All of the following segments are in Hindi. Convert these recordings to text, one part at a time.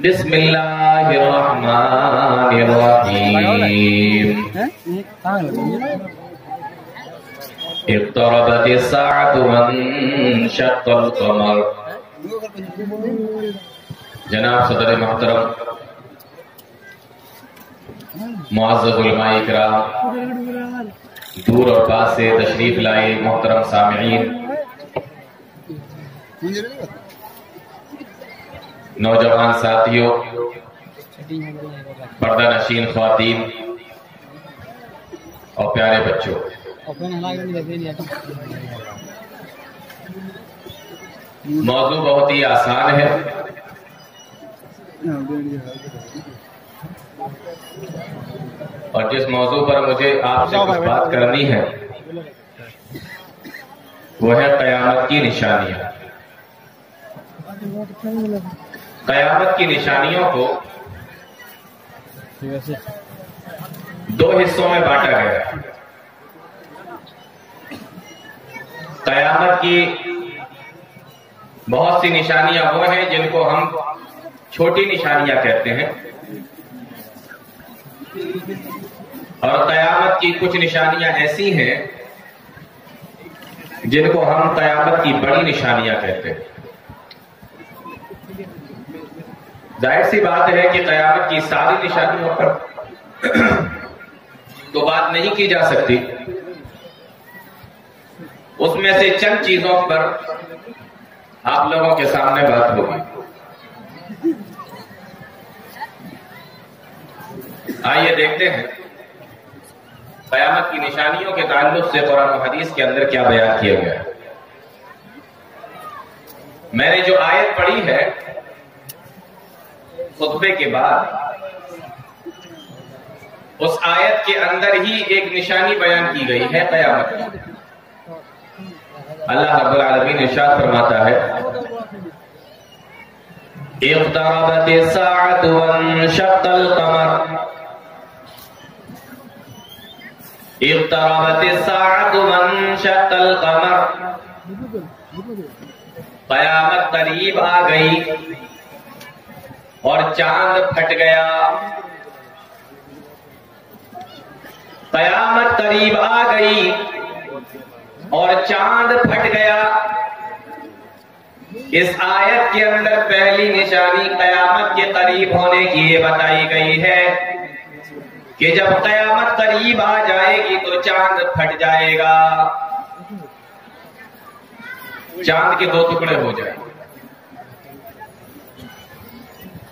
बिस्मिल्लाहिर्रहमानिर्रहीम। इक़्तरबतिस्साअतु वन्शक़्क़ल क़मर। जनाब सदर मोहतरम, मुअज़्ज़ज़ उलमाए इकराम, दूर और पास से तशरीफ लाए मोहतरम सामिईन, नौजवान साथियों, पर्दा नशीन ख्वातीन और प्यारे बच्चों, मौजू बहुत ही आसान है और जिस मौजू पर मुझे आपसे कुछ बात करनी है वो है क़यामत की निशानियां। क़यामत की निशानियों को दो हिस्सों में बांटा गया है। क़यामत की बहुत सी निशानियां वो हैं जिनको हम छोटी निशानियां कहते हैं और क़यामत की कुछ निशानियां ऐसी हैं जिनको हम क़यामत की बड़ी निशानियां कहते हैं। जाहिर सी बात है कि क़यामत की सारी निशानियों पर तो बात नहीं की जा सकती, उसमें से चंद चीजों पर आप लोगों के सामने बात होगी। आइए देखते हैं क़यामत की निशानियों के ताल्लुक से कुरान और हदीस के अंदर क्या बयान किया गया है। मैंने जो आयत पढ़ी है खुतबे के बाद, उस आयत के अंदर ही एक निशानी बयान की गई है क़यामत की। अल्लाह रब्बुल आलमीन इरशाद फरमाता है, इक़्तरबतिस्साअतु वन्शक़्क़ल क़मर। इक़्तरबतिस्साअतु वन्शक़्क़ल क़मर। क़यामत करीब आ गई और चांद फट गया। क़यामत करीब आ गई और चांद फट गया। इस आयत के अंदर पहली निशानी क़यामत के करीब होने की ये बताई गई है कि जब क़यामत करीब आ जाएगी तो चांद फट जाएगा, चांद के दो टुकड़े हो जाएंगे।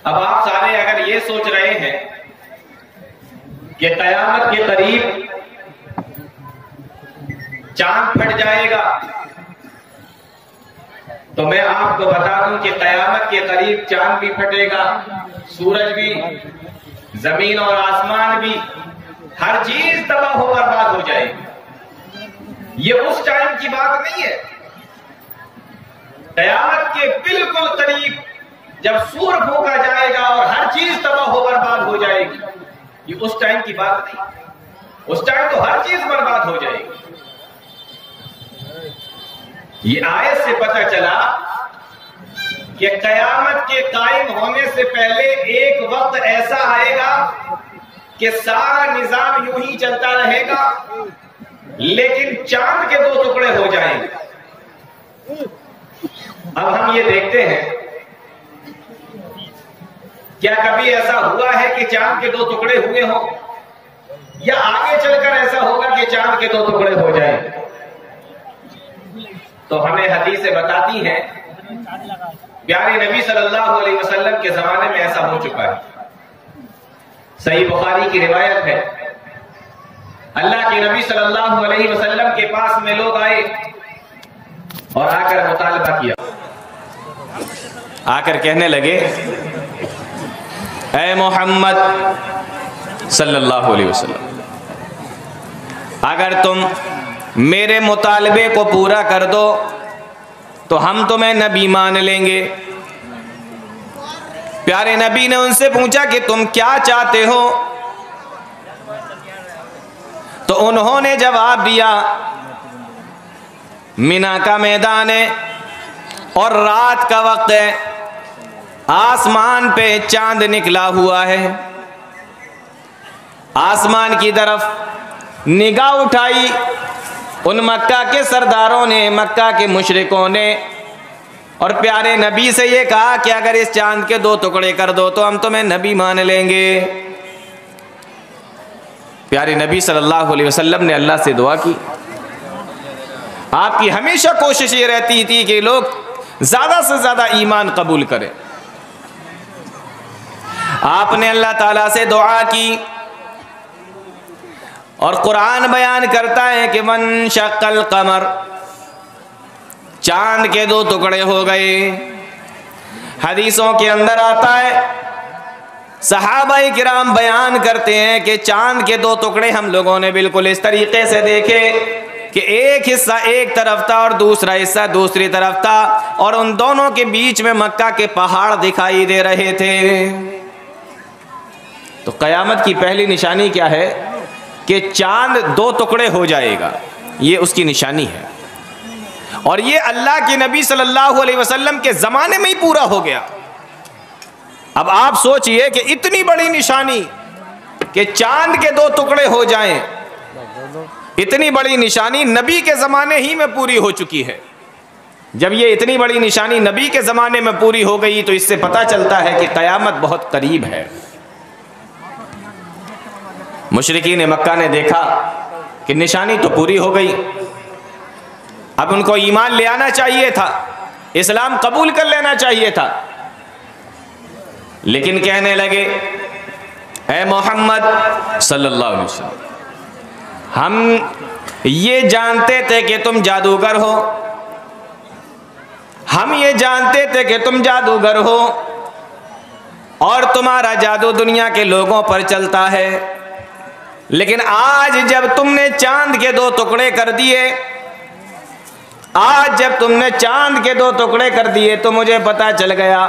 अब आप सारे अगर ये सोच रहे हैं कि क़यामत के करीब चांद फट जाएगा, तो मैं आपको बता दूं कि क़यामत के करीब चांद भी फटेगा, सूरज भी, जमीन और आसमान भी, हर चीज तबाह हो बर्बाद हो जाएगी। ये उस टाइम की बात नहीं है। क़यामत के बिल्कुल करीब जब सूर्य फूंका जाएगा और हर चीज तबाह हो बर्बाद हो जाएगी, ये उस टाइम की बात नहीं। उस टाइम तो हर चीज बर्बाद हो जाएगी। ये आयत से पता चला कि क़यामत के कायम होने से पहले एक वक्त ऐसा आएगा कि सारा निजाम यूं ही चलता रहेगा, लेकिन चांद के दो टुकड़े हो जाएंगे। अब हम ये देखते हैं, क्या कभी ऐसा हुआ है कि चांद के दो टुकड़े हुए हों, या आगे चलकर ऐसा होगा कि चांद के दो टुकड़े हो जाएं? तो हमें हदीसें बताती हैं, प्यारे नबी सल्लल्लाहु अलैहि वसल्लम के जमाने में ऐसा हो चुका है। सही बुखारी की रिवायत है, अल्लाह के नबी सल्लल्लाहु अलैहि वसल्लम के पास में लोग आए और आकर मुतालबा किया, आकर कहने लगे, ऐ मोहम्मद सल्लल्लाहु अलैहि वसल्लम, अगर तुम मेरे मुतालबे को पूरा कर दो तो हम तुम्हें नबी मान लेंगे। प्यारे नबी ने उनसे पूछा कि तुम क्या चाहते हो? तो उन्होंने जवाब दिया, मिना का मैदान है और रात का वक्त है, आसमान पे चांद निकला हुआ है। आसमान की तरफ निगाह उठाई उन मक्का के सरदारों ने, मक्का के मुशरिकों ने, और प्यारे नबी से ये कहा कि अगर इस चांद के 2 टुकड़े कर दो तो हम तुम्हें नबी मान लेंगे। प्यारे नबी सल्लल्लाहु अलैहि वसल्लम ने अल्लाह से दुआ की। आपकी हमेशा कोशिश ये रहती थी कि लोग ज्यादा से ज्यादा ईमान कबूल करें। आपने अल्लाह ताला से दुआ की और कुरान बयान करता है कि मन शक्कल कमर, चांद के 2 टुकड़े हो गए। हदीसों के अंदर आता है, सहाबाए किराम बयान करते हैं कि चांद के 2 टुकड़े हम लोगों ने बिल्कुल इस तरीके से देखे कि एक हिस्सा एक तरफ था और दूसरा हिस्सा दूसरी तरफ था, और उन दोनों के बीच में मक्का के पहाड़ दिखाई दे रहे थे। तो कयामत की पहली निशानी क्या है कि चांद 2 टुकड़े हो जाएगा, ये उसकी निशानी है। और ये अल्लाह के नबी सल्लल्लाहु अलैहि वसल्लम के ज़माने में ही पूरा हो गया। अब आप सोचिए कि इतनी बड़ी निशानी कि चांद के 2 टुकड़े हो जाएं, इतनी बड़ी निशानी नबी के ज़माने ही में पूरी हो चुकी है। जब ये इतनी बड़ी निशानी नबी के ज़माने में पूरी हो गई तो इससे पता चलता है कि क़यामत बहुत करीब है। मुशरिकीन मक्का ने देखा कि निशानी तो पूरी हो गई, अब उनको ईमान ले आना चाहिए था, इस्लाम कबूल कर लेना चाहिए था, लेकिन कहने लगे, ऐ मोहम्मद सल्लल्लाहु अलैहि वसल्लम, हम ये जानते थे कि तुम जादूगर हो, हम ये जानते थे कि तुम जादूगर हो और तुम्हारा जादू दुनिया के लोगों पर चलता है, लेकिन आज जब तुमने चांद के 2 टुकड़े कर दिए, आज जब तुमने चांद के 2 टुकड़े कर दिए तो मुझे पता चल गया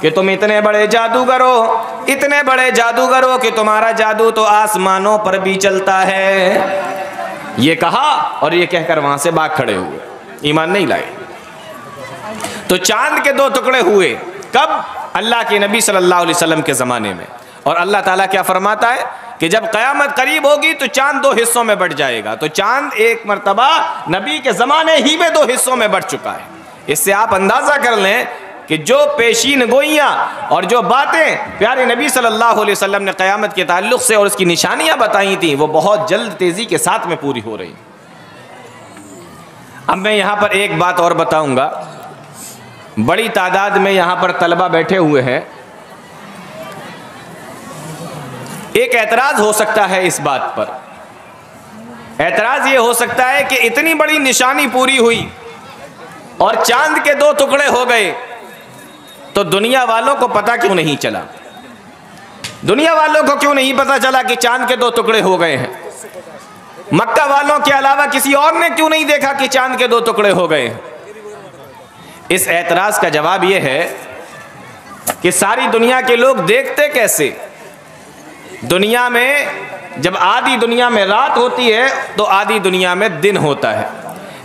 कि तुम इतने बड़े जादूगर हो, इतने बड़े जादूगर हो कि तुम्हारा जादू तो आसमानों पर भी चलता है। ये कहा और ये कहकर वहां से भाग खड़े हुए, ईमान नहीं लाए। तो चांद के 2 टुकड़े हुए कब? अल्लाह के नबी सल्लल्लाहु अलैहि वसल्लम के ज़माने में। और अल्लाह ताला क्या फरमाता है कि जब क़यामत करीब होगी तो चांद 2 हिस्सों में बढ़ जाएगा। तो चांद एक मर्तबा नबी के ज़माने ही में 2 हिस्सों में बढ़ चुका है। इससे आप अंदाज़ा कर लें कि जो पेशीन गोइयाँ और जो बातें प्यारे नबी सल्लल्लाहु अलैहि वसल्लम ने क़यामत के ताल्लुक़ से और उसकी निशानियाँ बताई थी, वो बहुत जल्द तेज़ी के साथ में पूरी हो रही। अब मैं यहाँ पर एक बात और बताऊँगा। बड़ी तादाद में यहाँ पर तलबा बैठे हुए हैं। एक एतराज़ हो सकता है इस बात पर, एतराज़ ये हो सकता है कि इतनी बड़ी निशानी पूरी हुई और चांद के 2 टुकड़े हो गए तो दुनिया वालों को पता क्यों नहीं चला? दुनिया वालों को क्यों नहीं पता चला कि चांद के 2 टुकड़े हो गए हैं? मक्का वालों के अलावा किसी और ने क्यों नहीं देखा कि चांद के 2 टुकड़े हो गए हैं? इस एतराज़ का जवाब यह है कि सारी दुनिया के लोग देखते कैसे? दुनिया में जब आधी दुनिया में रात होती है तो आधी दुनिया में दिन होता है।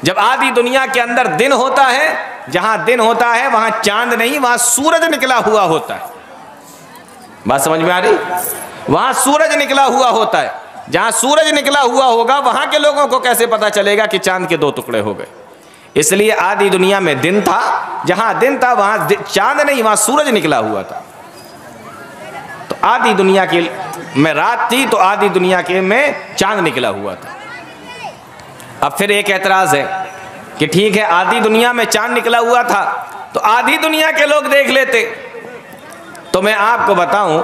जब आधी दुनिया के अंदर दिन होता है, जहां दिन होता है वहां चांद नहीं, वहां सूरज निकला हुआ होता है। बात समझ में आ रही? वहां सूरज निकला हुआ होता है। जहां सूरज निकला हुआ होगा वहां के लोगों को कैसे पता चलेगा कि चांद के 2 टुकड़े हो गए? इसलिए आधी दुनिया में दिन था, जहां दिन था वहां चांद नहीं, वहां सूरज निकला हुआ था। तो आधी दुनिया के में रात थी तो आधी दुनिया के में चांद निकला हुआ था। अब फिर एक एतराज़ है कि ठीक है, आधी दुनिया में चांद निकला हुआ था तो आधी दुनिया के लोग देख लेते। तो मैं आपको बताऊं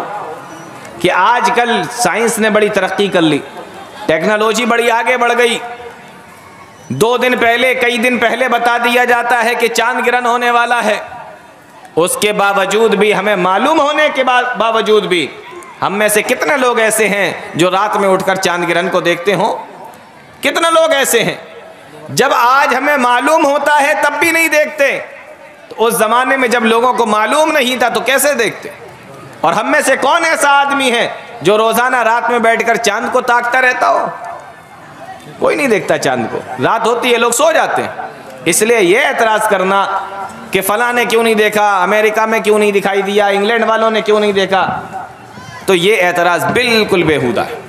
कि आजकल साइंस ने बड़ी तरक्की कर ली, टेक्नोलॉजी बड़ी आगे बढ़ गई। 2 दिन पहले, कई दिन पहले बता दिया जाता है कि चांद ग्रहण होने वाला है। उसके बावजूद भी, हमें मालूम होने के बावजूद भी, हम में से कितने लोग ऐसे हैं जो रात में उठकर चांद ग्रहण को देखते हो? कितने लोग ऐसे हैं? जब आज हमें मालूम होता है तब भी नहीं देखते, तो उस जमाने में जब लोगों को मालूम नहीं था तो कैसे देखते? और हम में से कौन ऐसा आदमी है जो रोजाना रात में बैठकर चांद को ताकता रहता हो? कोई नहीं देखता चांद को। रात होती है, लोग सो जाते हैं। इसलिए ये एतराज़ करना कि फ़लाँ ने क्यों नहीं देखा, अमेरिका में क्यों नहीं दिखाई दिया, इंग्लैंड वालों ने क्यों नहीं देखा, तो ये एतराज़ बिल्कुल बेहुदा है।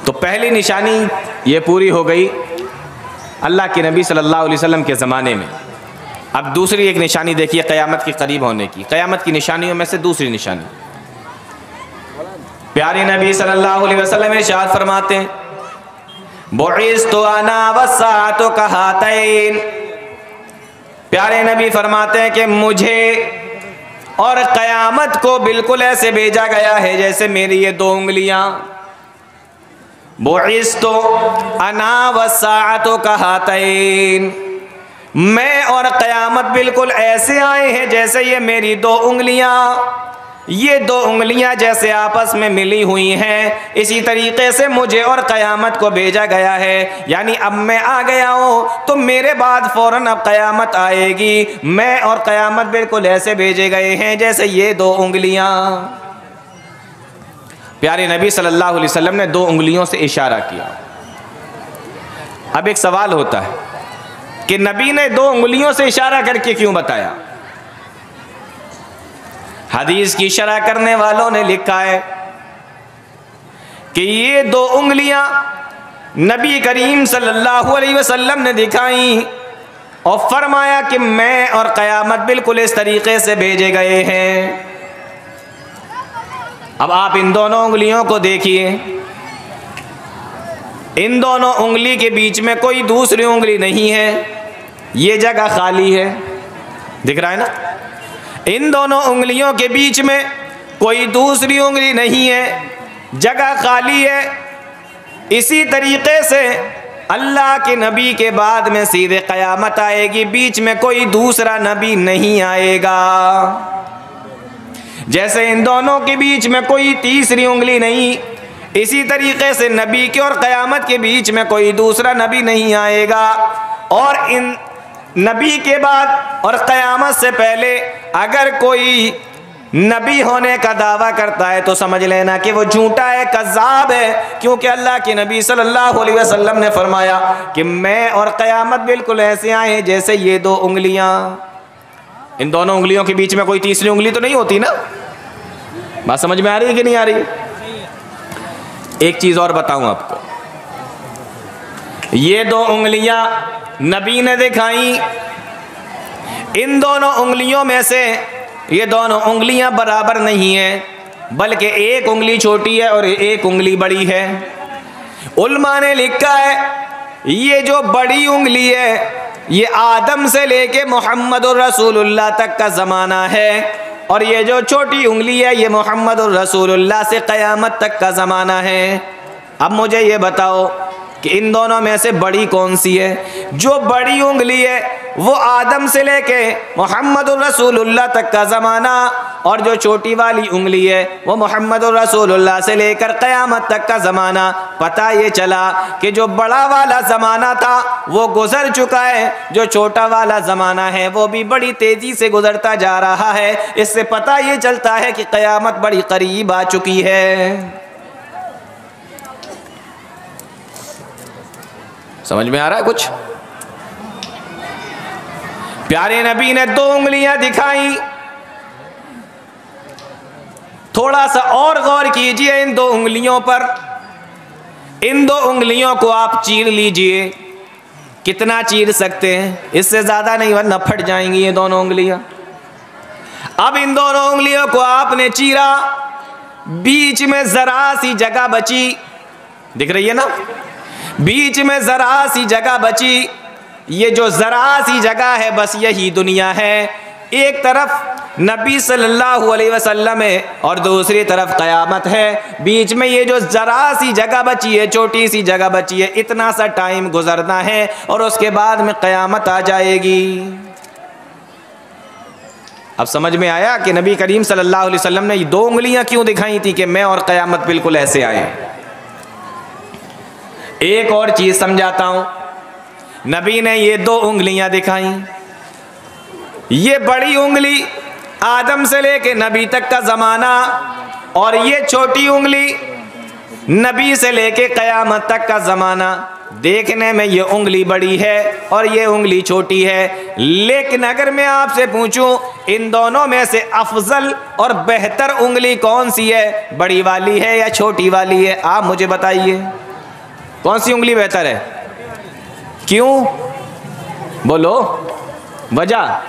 तो पहली निशानी ये पूरी हो गई अल्लाह के नबी सल्लल्लाहु अलैहि वसल्लम के ज़माने में। अब दूसरी एक निशानी देखिए क़यामत के करीब होने की। क़यामत की निशानियों में से दूसरी निशानी, प्यारे नबी सल्लल्लाहु अलैहि वसल्लम इरशाद फरमाते हैं, बुइस्तु अना वस्साअतु कहातैन। प्यारे नबी फरमाते हैं कि मुझे और क़यामत को बिल्कुल ऐसे भेजा गया है जैसे मेरी ये दो उंगलियां। बुइस्तु अना वस्साअतु कहातैन, मैं और क़यामत बिल्कुल ऐसे आए हैं जैसे ये मेरी दो उंगलियां। ये दो उंगलियां जैसे आपस में मिली हुई हैं, इसी तरीके से मुझे और क़यामत को भेजा गया है। यानी अब मैं आ गया हूँ तो मेरे बाद फ़ौरन अब क़यामत आएगी। मैं और क़यामत बिल्कुल ऐसे भेजे गए हैं जैसे ये दो उंगलियां। प्यारे नबी सल्लल्लाहु अलैहि वसल्लम ने दो उंगलियों से इशारा किया। अब एक सवाल होता है कि नबी ने दो उंगलियों से इशारा करके क्यों बताया? हदीस की शरह करने वालों ने लिखा है कि ये दो उंगलियां नबी करीम सल्लल्लाहु अलैहि वसल्लम ने दिखाई और फरमाया कि मैं और क़यामत बिल्कुल इस तरीके से भेजे गए हैं। अब आप इन दोनों उंगलियों को देखिए, इन दोनों उंगली के बीच में कोई दूसरी उंगली नहीं है, ये जगह खाली है, दिख रहा है ना? इन दोनों उंगलियों के बीच में कोई दूसरी उंगली नहीं है, जगह खाली है। इसी तरीके से अल्लाह के नबी के बाद में सीधे क़यामत आएगी, बीच में कोई दूसरा नबी नहीं आएगा। जैसे इन दोनों के बीच में कोई तीसरी उंगली नहीं, इसी तरीके से नबी के और क़यामत के बीच में कोई दूसरा नबी नहीं आएगा। और इन नबी के बाद और क़यामत से पहले अगर कोई नबी होने का दावा करता है तो समझ लेना कि वो झूठा है, कज़्ज़ाब है। क्योंकि अल्लाह के नबी सल्लल्लाहु अलैहि वसल्लम ने फरमाया कि मैं और क़यामत बिल्कुल ऐसे आए हैं जैसे ये दो उंगलियां। इन दोनों उंगलियों के बीच में कोई तीसरी उंगली तो नहीं होती ना? बात समझ में आ रही है कि नहीं आ रही? एक चीज़ और बताऊं आपको, ये दो उंगलियां नबी ने दिखाई। इन दोनों उंगलियों में से ये दोनों उंगलियां बराबर नहीं हैं, बल्कि एक उंगली छोटी है और एक उंगली बड़ी है। उलमा ने लिखा है ये जो बड़ी उंगली है ये आदम से लेके मोहम्मदुर रसूलुल्लाह तक का ज़माना है, और ये जो छोटी उंगली है ये मोहम्मदुर रसूलुल्लाह से क़यामत तक का ज़माना है। अब मुझे ये बताओ कि इन दोनों में से बड़ी कौन सी है? जो बड़ी उंगली है वो आदम से लेके मोहम्मदुर रसूलुल्लाह तक का ज़माना, और जो छोटी वाली उंगली है वो मोहम्मदुर रसूलुल्लाह से लेकर क़यामत तक का ज़माना। पता ये चला कि जो बड़ा वाला ज़माना था वो गुज़र चुका है, जो छोटा वाला ज़माना है वो भी बड़ी तेज़ी से गुज़रता जा रहा है। इससे पता ये चलता है कि क़यामत बड़ी करीब आ चुकी है। समझ में आ रहा है कुछ? प्यारे नबी ने दो उंगलियां दिखाई। थोड़ा सा और गौर कीजिए इन दो उंगलियों पर। इन दो उंगलियों को आप चीर लीजिए। कितना चीर सकते हैं? इससे ज्यादा नहीं, वरना फट जाएंगी ये दोनों उंगलियां। अब इन दोनों उंगलियों को आपने चीरा, बीच में जरा सी जगह बची, दिख रही है ना? बीच में जरा सी जगह बची। ये जो जरा सी जगह है बस यही दुनिया है। एक तरफ नबी सल्लल्लाहु अलैहि वसल्लम है और दूसरी तरफ क़यामत है। बीच में ये जो जरा सी जगह बची है, छोटी सी जगह बची है, इतना सा टाइम गुजरना है और उसके बाद में क़यामत आ जाएगी। अब समझ में आया कि नबी करीम सल्लल्लाहु अलैहि वसल्लम ने ये दो उंगलियां क्यों दिखाई थी कि मैं और क़यामत बिल्कुल ऐसे आए। एक और चीज समझाता हूं, नबी ने ये दो उंगलियां दिखाई। ये बड़ी उंगली आदम से लेके नबी तक का जमाना, और ये छोटी उंगली नबी से लेके क़यामत तक का जमाना। देखने में ये उंगली बड़ी है और ये उंगली छोटी है, लेकिन अगर मैं आपसे पूछूं इन दोनों में से अफजल और बेहतर उंगली कौन सी है, बड़ी वाली है या छोटी वाली है? आप मुझे बताइए कौन सी उंगली बेहतर है? क्यों? बोलो वजह।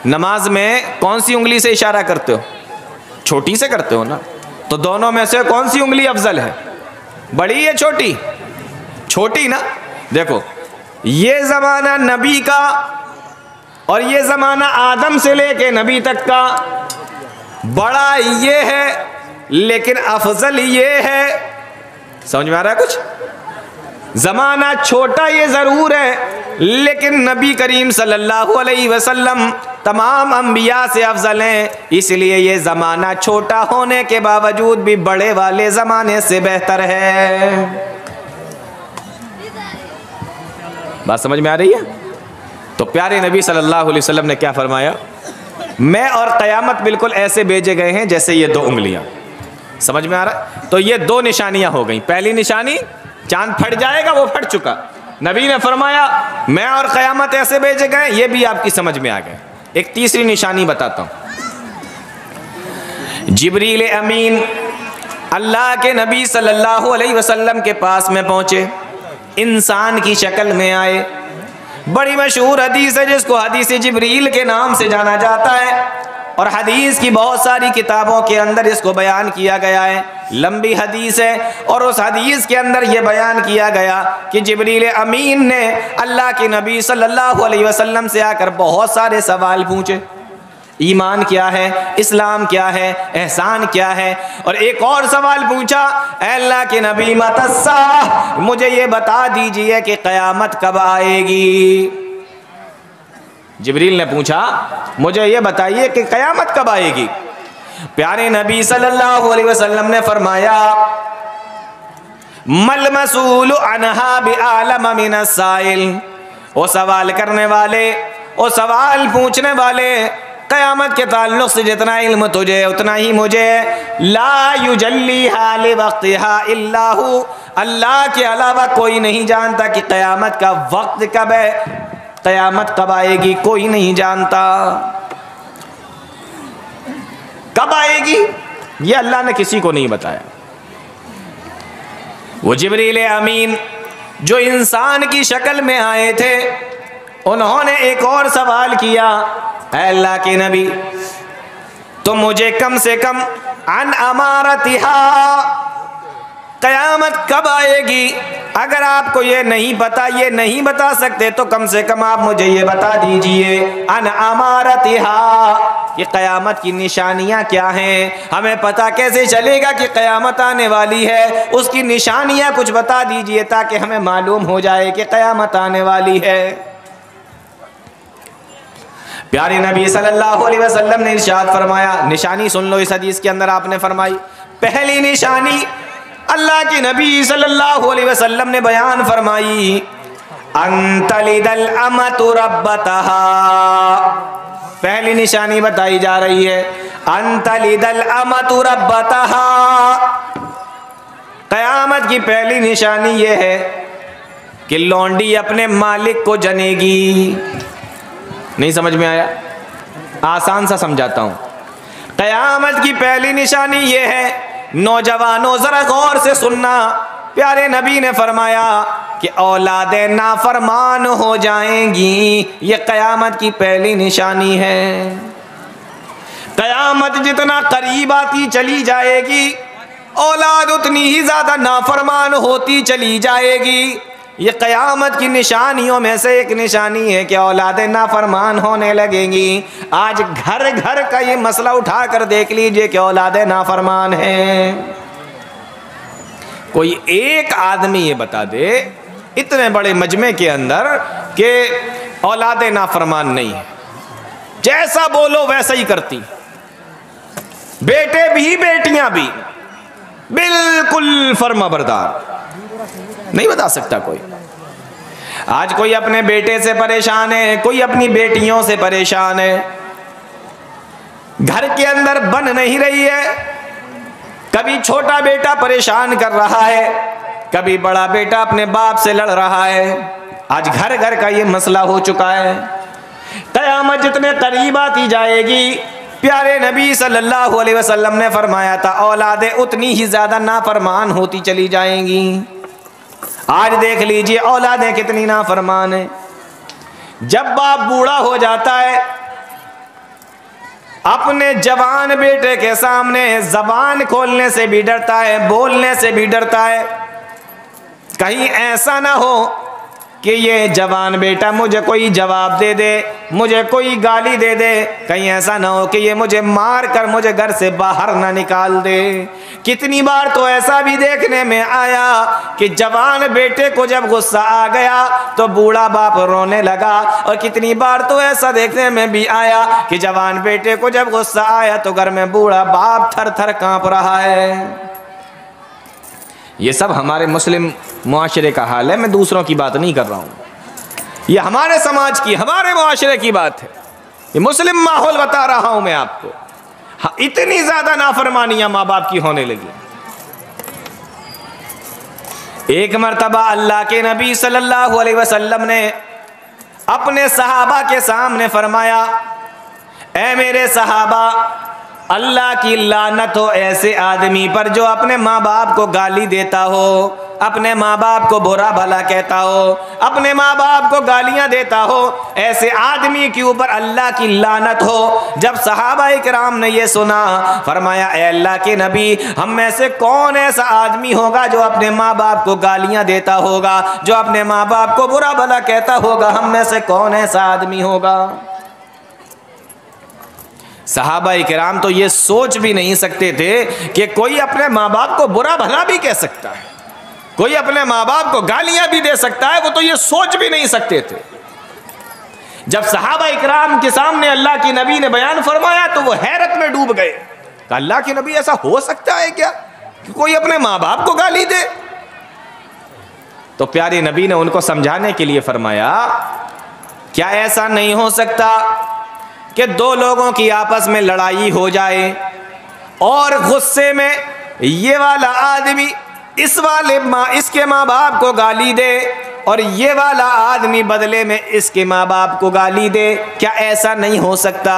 नमाज में कौन सी उंगली से इशारा करते हो? छोटी से करते हो ना। तो दोनों में से कौन सी उंगली अफजल है, बड़ी या छोटी? छोटी ना। देखो ये ज़माना नबी का और ये ज़माना आदम से लेके नबी तक का, बड़ा ये है लेकिन अफजल ये है। समझ में आ रहा है कुछ? ज़माना छोटा ये ज़रूर है, लेकिन नबी करीम सल्लल्लाहु अलैहि वसल्लम तमाम अंबिया से अफजल हैं, इसलिए ये ज़माना छोटा होने के बावजूद भी बड़े वाले ज़माने से बेहतर है। बात समझ में आ रही है? तो प्यारे नबी सल्लल्लाहु अलैहि वसल्लम ने क्या फरमाया? मैं और क़यामत बिल्कुल ऐसे भेजे गए हैं जैसे ये दो उंगलियां। समझ में आ रहा है? तो ये दो निशानियां हो गई। पहली निशानी चांद फट जाएगा, वो फट चुका। नबी ने फरमाया मैं और क़यामत ऐसे भेजे गए, ये भी आपकी समझ में आ गए। एक तीसरी निशानी बताता हूं। जिब्रील अमीन अल्लाह के नबी सल्लल्लाहु अलैहि वसल्लम के पास में पहुंचे, इंसान की शक्ल में आए। बड़ी मशहूर हदीस है जिसको हदीस जिब्रील के नाम से जाना जाता है, और हदीस की बहुत सारी किताबों के अंदर इसको बयान किया गया है। लंबी हदीस है और उस हदीस के अंदर यह बयान किया गया कि जिब्रील अमीन ने अल्लाह के नबी सल्लल्लाहु अलैहि वसल्लम से आकर बहुत सारे सवाल पूछे। ईमान क्या है, इस्लाम क्या है, एहसान क्या है, और एक और सवाल पूछा, अल्लाह के नबी मतस्सा, मुझे ये बता दीजिए कि क़यामत कब आएगी। जिब्रील ने पूछा मुझे ये बताइए कि क़यामत कब आएगी। प्यारे नबी सल्लल्लाहु अलैहि वसल्लम ने फरमाया मल मसूलु अनहा बिआलम मिनस साइल, वो सवाल करने वाले, वो सवाल पूछने वाले, क़यामत के ताल्लुक़ से जितना इल्म तुझे उतना ही मुझे। ला युजल्लिहा लिवक्तिहा इल्ला हु, अल्लाह के अलावा कोई नहीं जानता कि क़यामत का वक्त कब है, क़यामत कब आएगी, कोई नहीं जानता। कब आएगी ये अल्लाह ने किसी को नहीं बताया। वो जिब्रील अमीन जो इंसान की शक्ल में आए थे, उन्होंने एक और सवाल किया, अल्लाह के नबी तो मुझे कम से कम अन अमारतिहा, क़यामत कब आएगी, अगर आपको ये नहीं पता, ये नहीं बता सकते, तो कम से कम आप मुझे ये बता दीजिए अन अमारतिहा कि क़यामत की निशानियां क्या हैं। हमें पता कैसे चलेगा कि क़यामत आने वाली है, उसकी निशानियां कुछ बता दीजिए ताकि हमें मालूम हो जाए कि क़यामत आने वाली है। प्यारे नबी सल्लल्लाहु अलैहि वसल्लम ने इरशाद फरमाया, निशानी सुन लो इस हदीस के अंदर आपने फरमाई। पहली निशानी अल्लाह के नबी सल्लल्लाहु अलैहि वसल्लम ने बयान फरमाई, अंतलिदल अमतु रब्बतहा। पहली निशानी बताई जा रही है, अंतलिदल अमतु रब्बतहा। क़यामत की पहली निशानी यह है कि लौंडी अपने मालिक को जनेगी। नहीं समझ में आया? आसान सा समझाता हूं। क़यामत की पहली निशानी यह है, नौजवानों जरा गौर से सुनना, प्यारे नबी ने फरमाया कि औलादे नाफरमान हो जाएंगी, ये क़यामत की पहली निशानी है। क़यामत जितना करीब आती चली जाएगी, औलाद उतनी ही ज़्यादा नाफरमान होती चली जाएगी। ये क़यामत की निशानियों में से एक निशानी है कि औलादे नाफरमान होने लगेंगी। आज घर घर का ये मसला उठा कर देख लीजिए कि औलादे नाफरमान हैं। कोई एक आदमी ये बता दे इतने बड़े मजमे के अंदर कि औलादे नाफरमान नहीं है, जैसा बोलो वैसा ही करती, बेटे भी बेटियां भी बिल्कुल फर्माबरदार। नहीं बता सकता कोई। आज कोई अपने बेटे से परेशान है, कोई अपनी बेटियों से परेशान है, घर के अंदर बन नहीं रही है। कभी छोटा बेटा परेशान कर रहा है, कभी बड़ा बेटा अपने बाप से लड़ रहा है। आज घर घर का ये मसला हो चुका है। क़यामत जितने करीब आती जाएगी, प्यारे नबी सल्लल्लाहु अलैहि वसल्लम ने फरमाया था, औलादें उतनी ही ज़्यादा नाफरमान होती चली जाएंगी। आज देख लीजिए औलादें कितनी नाफरमान है। जब बाप बूढ़ा हो जाता है, अपने जवान बेटे के सामने जबान खोलने से भी डरता है, बोलने से भी डरता है। कहीं ऐसा ना हो कि ये जवान बेटा मुझे कोई जवाब दे दे, मुझे कोई गाली दे दे। कहीं ऐसा ना हो कि ये मुझे मार कर मुझे घर से बाहर ना निकाल दे। कितनी बार तो ऐसा भी देखने में आया कि जवान बेटे को जब गुस्सा आ गया तो बूढ़ा बाप रोने लगा, और कितनी बार तो ऐसा देखने में भी आया कि जवान बेटे को जब गुस्सा आया तो घर में बूढ़ा बाप थर थर कांप रहा है। ये सब हमारे मुस्लिम मुआशरे का हाल है। मैं दूसरों की बात नहीं कर रहा हूँ, ये हमारे समाज की, हमारे मुआशरे की बात है। ये मुस्लिम माहौल बता रहा हूँ मैं आपको। हाँ, इतनी ज्यादा नाफरमानियां माँ बाप की होने लगी। एक मर्तबा अल्लाह के नबी सल्लल्लाहु अलैहि वसल्लम ने अपने सहाबा के सामने फरमाया, ऐ मेरे सहाबा, अल्लाह की लानत हो ऐसे आदमी पर जो अपने माँ बाप को गाली देता हो, अपने माँ बाप को बुरा भला कहता हो, अपने माँ बाप को गालियाँ देता हो। ऐसे आदमी के ऊपर अल्लाह की लानत हो। जब सहाबा इकराम ने ये सुना, फरमाया, ऐ अल्लाह के नबी, हम में से कौन ऐसा आदमी होगा जो अपने माँ बाप को गालियाँ देता होगा, जो अपने माँ बाप को बुरा भला कहता होगा? हम में से कौन ऐसा आदमी होगा? सहाबा इकराम तो ये सोच भी नहीं सकते थे कि कोई अपने माँ बाप को बुरा भला भी कह सकता है, कोई अपने माँ बाप को गालियां भी दे सकता है। वो तो ये सोच भी नहीं सकते थे। जब सहाबा इकराम के सामने अल्लाह की नबी ने बयान फरमाया तो वो हैरत में डूब गए। अल्लाह के नबी, ऐसा हो सकता है क्या कि कोई अपने माँ बाप को गाली दे? तो प्यारे नबी ने उनको समझाने के लिए फरमाया, क्या ऐसा नहीं हो सकता कि दो लोगों की आपस में लड़ाई हो जाए और गुस्से में ये वाला आदमी इसके माँ बाप को गाली दे और ये वाला आदमी बदले में इसके माँ बाप को गाली दे? क्या ऐसा नहीं हो सकता?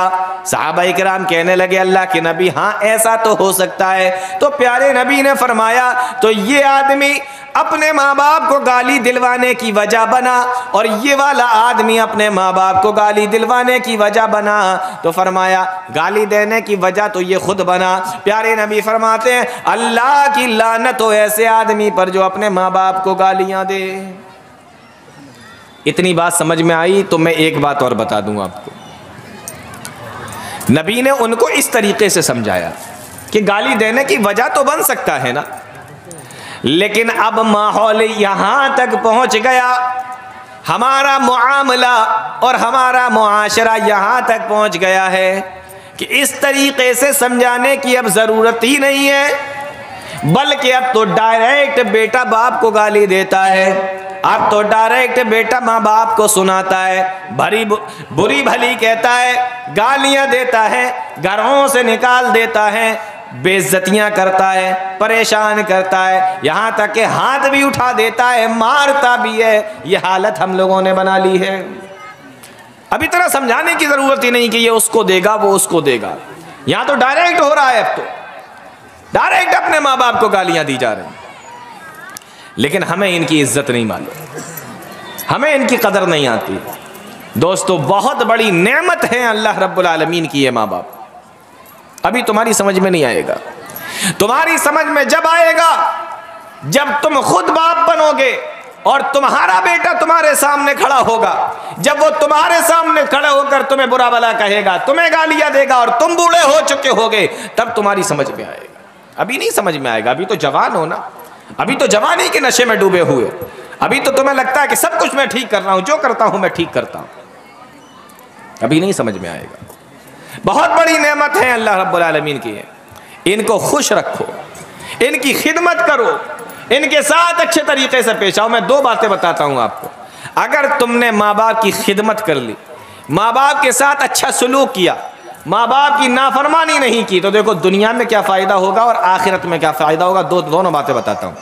सहाबा इकराम कहने लगे, अल्लाह के नबी, हाँ ऐसा तो हो सकता है। तो प्यारे नबी ने फरमाया, तो ये आदमी अपने माँ बाप को गाली दिलवाने की वजह बना और ये वाला आदमी अपने माँ बाप को गाली दिलवाने की वजह बना। तो फरमाया, गाली देने की वजह तो ये खुद बना। प्यारे नबी फरमाते हैं, अल्लाह की लानत हो ऐसे आदमी पर जो अपने माँ बाप को गालियाँ दे। इतनी बात समझ में आई तो मैं एक बात और बता दूं आपको। नबी ने उनको इस तरीके से समझाया कि गाली देने की वजह तो बन सकता है ना, लेकिन अब माहौल यहां तक पहुंच गया, हमारा मुआमला और हमारा मुआशरा यहां तक पहुंच गया है कि इस तरीके से समझाने की अब जरूरत ही नहीं है, बल्कि अब तो डायरेक्ट बेटा बाप को गाली देता है, अब तो डायरेक्ट बेटा माँ बाप को सुनाता है, बुरी भली कहता है, गालियां देता है, घरों से निकाल देता है, बेइज्जतियां करता है, परेशान करता है, यहाँ तक कि हाथ भी उठा देता है, मारता भी है। ये हालत हम लोगों ने बना ली है। अब इतना समझाने की जरूरत ही नहीं कि ये उसको देगा वो उसको देगा, यहाँ तो डायरेक्ट हो रहा है। अब तो डायरेक्ट अपने माँ बाप को गालियां दी जा रही हैं। लेकिन हमें इनकी इज्जत नहीं मालूम, हमें इनकी कदर नहीं आती। दोस्तों, बहुत बड़ी नेमत है अल्लाह रब्बुल आलमीन की ये माँ बाप। अभी तुम्हारी समझ में नहीं आएगा, तुम्हारी समझ में जब आएगा जब तुम खुद बाप बनोगे और तुम्हारा बेटा तुम्हारे सामने खड़ा होगा, जब वो तुम्हारे सामने खड़ा होकर तुम्हें बुरा भला कहेगा, तुम्हें गालियां देगा और तुम बूढ़े हो चुके होगे, तब तुम्हारी समझ में आएगा। अभी नहीं समझ में आएगा, अभी तो जवान हो ना, अभी तो जवानी के नशे में डूबे हुए, अभी तो तुम्हें लगता है कि सब कुछ मैं ठीक कर रहा हूं, जो करता हूं मैं ठीक करता हूं, अभी नहीं समझ में आएगा। बहुत बड़ी नेमत है अल्लाह रब्बुल आलमीन की है। इनको खुश रखो, इनकी खिदमत करो, इनके साथ अच्छे तरीके से पेश आओ। मैं दो बातें बताता हूं आपको। अगर तुमने माँ बाप की खिदमत कर ली, माँ बाप के साथ अच्छा सलूक किया, माँ बाप की नाफरमानी नहीं की, तो देखो दुनिया में क्या फ़ायदा होगा और आखिरत में क्या फ़ायदा होगा। दोनों बातें बताता हूँ।